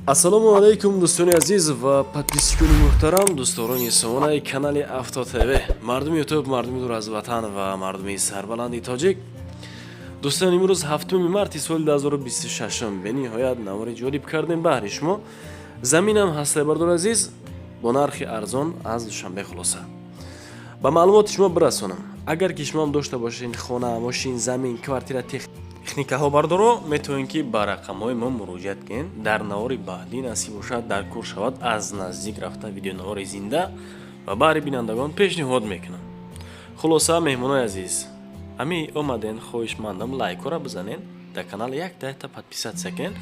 ассалому алайкум дӯстони азиз ва подписчикони муҳтарам, дӯстдорони сомонаи канали Авто ТВ, мардуми ютуб, мардуми дур аз ватан ва мардуми сарбаланди тоҷик. дӯстон, имрӯз 7 марти соли 2026 бениҳоят навори ҷолиб кардем баҳри шумо. Заминам ҳастай бардор азиз бо нархи арзон аз душанбе хулоса. ба маълумоти шумо бирасонам, агар ки шумо дошта бошед хона, мошин, замин, квартира, техникаҳо бардоро, метавонед ки ба рақамҳои мо муроҷиат кунед. Дар навори баъдӣ насиб бошад дар кор шавад, аз наздик рафта видеонавори зинда ва баҳри бинандагон пешниҳод мекунам. хулоса, меҳмонои азиз, ами омаден, хоҳишмандам лайкора бизанед, дар канал як дайта подписатсия кунед.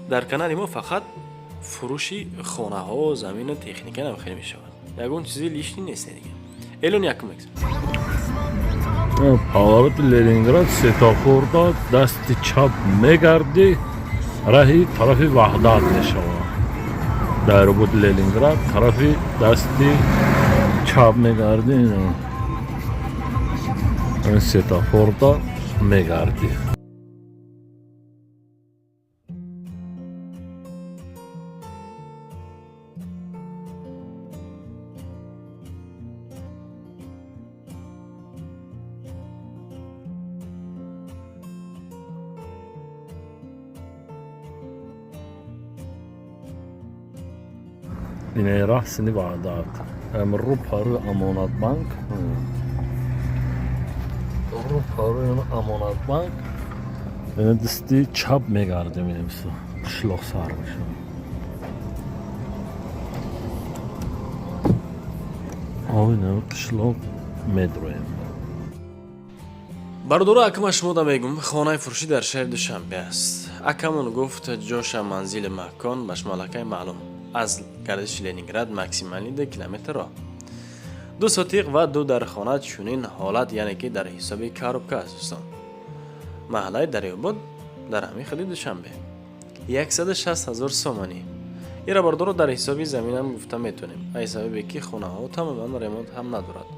дар канали мо фақат фурӯши хонаҳо, замину, техника намехеле мешавад. Ягон чизи лишни нест дига. Элон якум мегзам. Павловод Ленинград светофорда дасти чап мегарди, раҳи тарафи Ваҳдат мешавад. Дар аэропорти Ленинград тарафи дасти чап мегарди, светофорда мегарди. Ин раҳсини Ваҳдат. Амрӯ пару Амонатбанк. Амонатбанк. Ин дасти чап мегардем, мисо. Қишлоқ сар мешавад. Ин қишлоқ медроем. бардора акама шумо да мегум хонаи фурӯшӣ дар шаҳри Душанбе аст. Акамон гуфт ҷоша манзили макон ба шумалакаи маълум аз гардиши Ленинград максимални 2 километр роҳ. 2 сотиқ ва 2 дар хона чунин ҳолат, яъне ки дар ҳисоби коробка аст дӯстон. маҳаллаи Дарёбод дар ҳамин хели Душанбе. 160,000 сомонӣ. ира бардоро дар ҳисоби заминам гуфта метонем. аз сабабе ки хонаҳо тамоман ремонт ҳам надорад.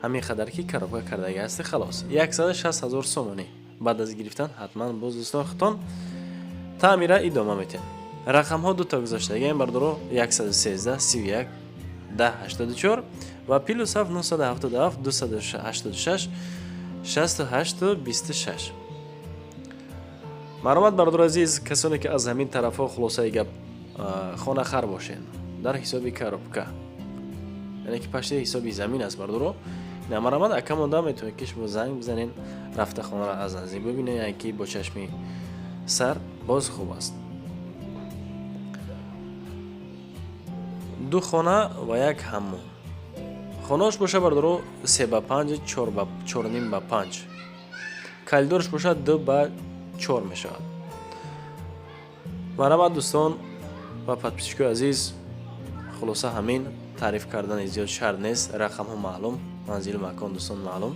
ҳамин қадар ки коробка кардагӣ ҳасти халос. 160,000 сомонӣ. баъд аз гирифтан ҳатман боз дӯстон хитон таъмира идома метиҳанд. рақамҳо дута гузоштагиам бардоро 113 31 1084 ва +7 977 286 68 26. маромад бардор азиз, касоне ки аз ҳамин тарафҳо хулосаи гап хонахар бошед дар ҳисоби коробка, яъне ки пашти ҳисоби замин аст бардоро, маромад акамонда метавонед ки шумо занг бизанед, рафта хонаро аз наздик бибинед, яъне ки бо чашми сар боз хуб аст. 2 хона ва 1 ҳаммом. хонаош боша бардоро 3 ба 5, 4.5 ба 5. калидорш боша 2 ба 4 мешавад. маромад дӯстон ва подписчикои азиз, хулоса ҳамин, таъриф кардани зиёд шарт нест. рақамҳо маълум, манзилу макон дӯстон маълум.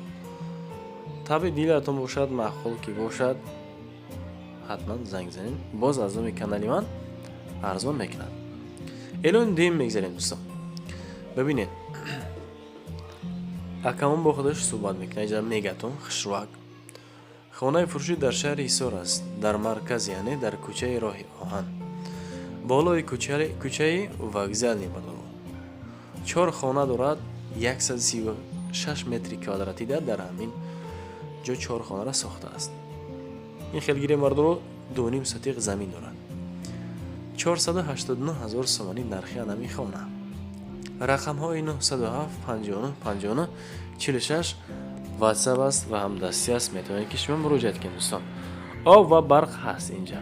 таби дилатон бошад, маъқул ки бошад, ҳатман занг занед. боз аз номи канали ман арзон мекунад. элони дуюм мегзарем дӯстон. бибинед, акамон бо худаш суҳбат мекунад, иҷа мегатон хушвак. хонаи фурӯшӣ дар шаҳри Ҳисор аст, дар марказ, яъне дар кӯчаи роҳи оҳан, болои кӯчаи вокзални бадоро. 4 хона дорад, 136 метри квадрати дар ҳамин ҷо 4 хонара сохтааст. ин хелгири мардоро 2.5 сотиқ замин дорад. 489,000 сомонӣ нархи анами хона. рақамҳои 907 59 59 46 ватсап аст ва ҳамдастӣ аст. метавонед ки шумо муроҷиат кунед дӯстон. об ва барқ ҳаст инҷа.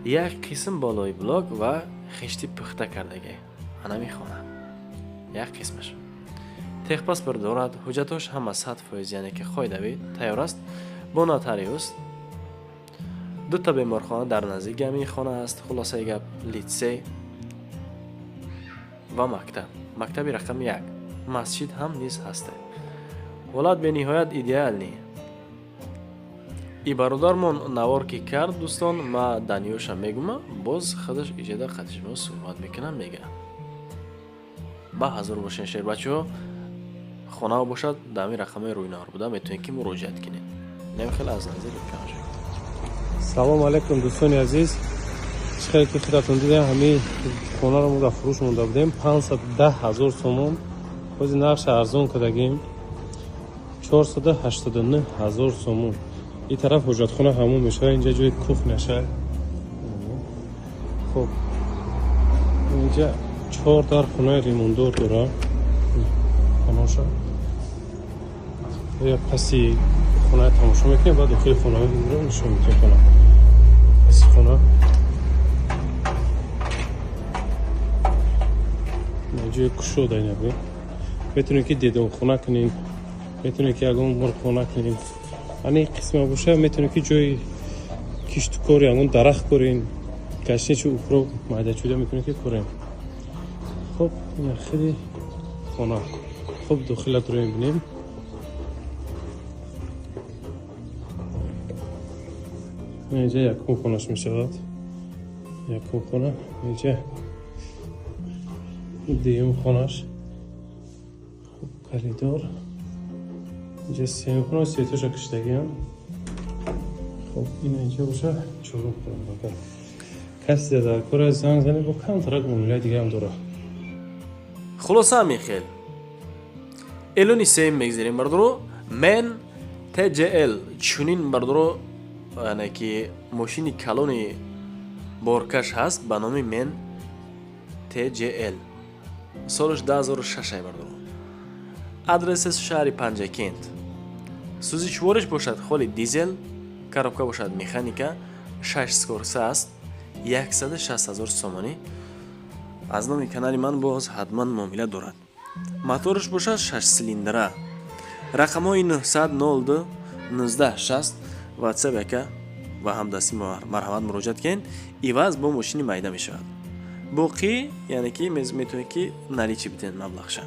як қисм болои блок ва хишти пухта кардаги анами хона. як қисмаш. техпаспорт дорад. ҳуҷҷатош ҳама 100%, яъне ки қоидави тайёр аст. бо нотариус. 2 та беморхона дар наздики ҳамин хона аст. хулосаи гап, литсей ва мактаб. мактаби рақами 1. масҷид ҳам низ ҳаст. ҳолат бениҳоят идеалӣ. и бародармон навор ки кард дӯстон, ма даниёша мегума, боз худаш иҷода қатишмо суҳбат мекунам, мега ба ҳазур бошен шер бачаҳо. хона бошад дар ҳамин рақамаи рӯйнор буда, метавонед ки муроҷиат кунед. намехеле аз назди бикам шуд. салому алайкум дӯстони азиз, нусхае ки худатон дидем ҳамин хонаро мо дар фурӯш монда будем 510,000 сомон. бози нархи арзон кардагим 489,000 сомон. ин тараф ҳоҷатхона ҳамон мешавад, инҷа ҷои кухняша. хуб инҷа 4 дар хонаи ремондор дорад. хонаша як паси хона тамошо мекунем, баъд дохили хонаҳо мебурем нишон метавонем хона. паси хона ҷои кушода ина бе. метавонем ки дедонхона кунем, метавонем ки ягон мурғхона кунем. ҳани қисма боша метавонем ки ҷои кишту кори ягон дарахт корем, гашничу упро майдачуда метавонем ки корем. хуб ина хеле хона. хуб дохилатро мебинем. اینجا یکم خونش می شود. یکم خونه اینجا دیگه خونش خوب کلیدار. اینجا سیم خونه سیتوش کشتگی هم. خب این اینجا باشه چورم کنم بکن. کسی در کار زن زنی با کم ترک مونیله دیگه هم داره. خلاصه میخیل الونی سیم میگذاریم بردارو من TJL چونین بردارو یعنی که ماشینی کلونی بارکش هست به نام من TJL سالش 2006 بردارو آدرسش شهر پنجکند سوزیچوارش باشد خالی دیزل کاروبکا باشد مکانیکا 6 سکورسه است 160,000 سومانی از نام کانال من باز حتما معامله دارد موتورش باشد 6 سیلندره رقم های 900 02 19 60 واتساپ яка ва ҳамдастӣ марҳамат муроҷиат кунед. иваз бо мошини майда мешавад. боқӣ яъне ки метавонед ки наличи битен маблағша.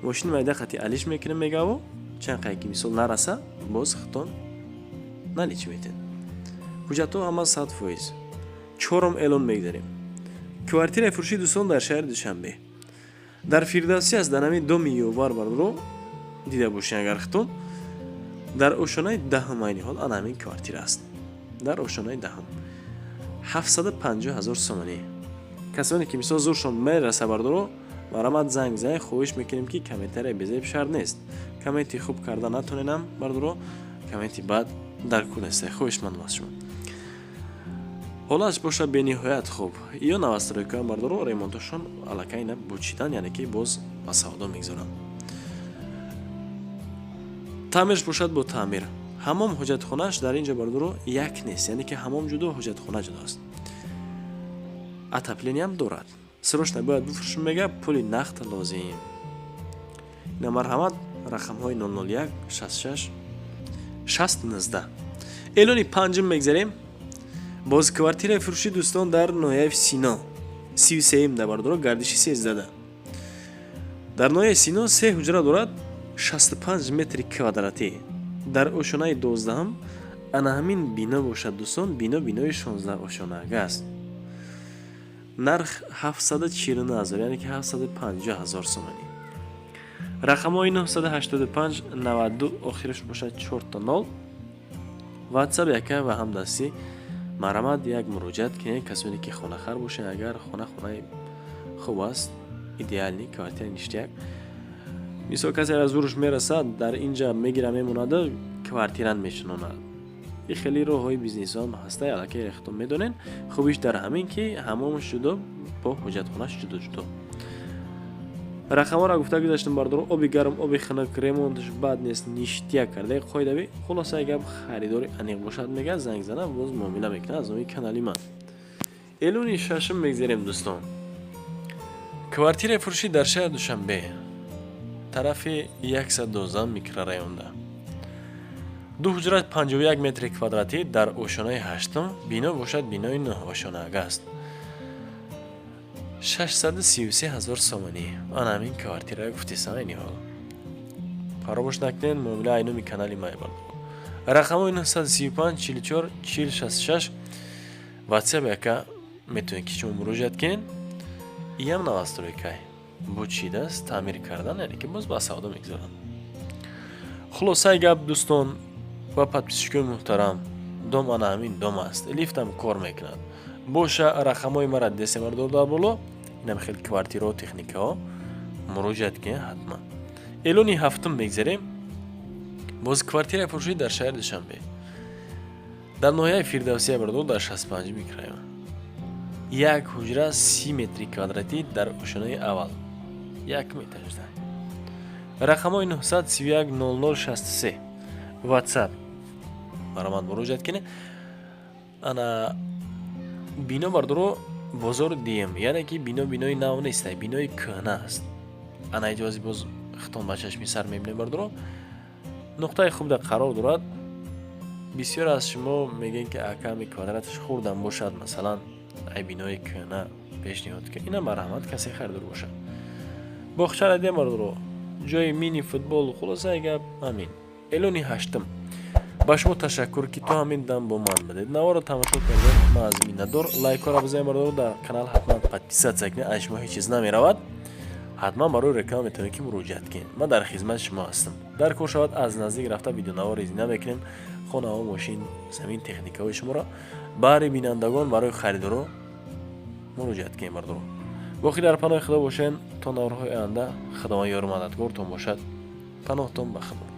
мошини майда хати алиш мекунем мегаву чанд қай ки мисол нараса боз хитон наличи метен. ҳуҷҷатҳо ҳама 100%. чорум эълон мегзарем. квартираи фурӯши дӯстон дар шаҳри Душанбе. дар Фирдавсӣ аст дар ҳамин доми ёвар бардро дида бошед агар хитон дар ошонаи даҳум айни ҳол ана ҳамин квартира аст. дар ошонаи даҳум 750,000 сомонӣ. касоне ки мисол зуршон мераса бардоро марамат занг зай хоҳиш мекунем ки комментария безеб шарт нест. комменти хуб карда натоненам бардоро комменти бад дар кунесте хоҳишманд аз шумо. ҳолаш боша бениҳоят хуб. ё навастройка бардоро ремонтошон аллакайна бучидан яъне ки боз ба савдо мегзорам. таъмирш бошад бо таъмир. ҳамом ҳоҷатхонааш дар инҷа бардоро як нест, яъне ки ҳамом ҷудо ҳоҷатхона ҷудост. отоплениям дорад. срочно бояд бифурӯшим мега пули нақд лозим. ина марҳамат рақамҳои 001 66 6019. эълони панҷум мегзарем. боз квартираи фурӯши дӯстон дар ноҳияи Сино 33 да бардоро гардиши 13. дар ноҳияи Сино 3 ҳуҷра дорад 65 метри квадратӣ. дар ошонаи 12 ана ҳамин бино бошад дӯстон, бинои 16 ошонага аст. нарх 749,000 яъне ки 750,000 сомонӣ. рақамҳои 985 92 охираш бошад 4 ватсап яка ва ҳамдастӣ марҳамат як муроҷиат кинед. касоне ки хонахар бошед агар хонаи хуб аст идеални квартира ништияк мисол касе аз зурш мерасад дар инҷа мегира мемонада квартиран мешинонад. и хеле роҳҳои бизнесион ҳаста аллакай рехтон медонен. хубиш дар ҳамин ки ҳамомаш ҷудо бо ҳоҷатхонаш ҷудо ҷудо. рақамҳоро гуфта гузаштам бардоро оби гарм оби хинак ремонтш бад нест ништияк карда қоидави хулоса гап харидори аниқ бошад мега занг зана боз муомила мекунад аз номи канали ман. эълони шашум мегзарем дӯстон. квартираи фурӯшӣ дар шаҳри Душанбе тарафи 112 микрорайонда 2 ҳуҷра 51 метри квадратӣ дар ошонаи 8 бино бошад бинои 9 ошонага аст. 633,000 сомонӣ. ана ҳамин квартира гуфтисам айни ҳол. фаромӯш накунед муомила айноми канали майбад. рақамҳои 935 44 40 66 ватсап яка метавонед ки шумо муроҷиат кунед. иям навастройкай бо чидаст таъмир кардан яъне ки боз ба савдо мегзорад. хулосаи гап дӯстон ва подписчикои муҳтарам, дом ана ҳамин дом аст. лифтам кор мекунад. боша рақамҳои мара дсмр дода боло. Инам хел квартираҳо техникаҳо муроҷиат кунед ҳатман. Эълони ҳафтум мегзарем. боз квартираи фурӯшӣ дар шаҳри Душанбе дар ноҳияи Фирдавсия бардо дар 65 район. Як ҳуҷра 30 метри квадратӣ дар ошинои аввал 1 метр. Рақамҳои 931 0063 WhatsApp бара ман муроҷиат кунед. Ана бино бардоро бозор дем, яъне ки бинои нав нест, бинои кӯҳна аст. Ана иҷози боз хитон ба чашми сар мебинем бардоро нуқтаи хубда қарор дорад. бисёр аз шумо мегӯед ки аками квадраташ хурдам бошад, масалан ай бинои кӯҳна пешниҳод ки ина марҳамат касе харидор бошад. боғчара дем бардоро ҷои мини футбол, хулоса гап ҳамин. Эълони ҳаштум. ба шумо ташаккур ки то ҳамин дам бо ман будед. Наворо тамошо кардед, ман аз миннатдор. Лайкора бизанед бардоро, дар канал ҳатман подписатсия кунед, аз шумо ҳеҷ чиз намеравад. ҳатман барои реклама метавонед ки муроҷиат кунед. Ман дар хизмати шумо ҳастам. дар кор шавад аз наздик рафта видеонавори зинда мекунем. хонаҳо, мошин, замин, техникаҳои шуморо баҳри бинандагон барои харидоро муроҷиат кунед бардоро. боқӣ дар паноҳи худо бошед. То наврҳои оянда худованд ёру мададгортон бошад. паноҳтон ба худо.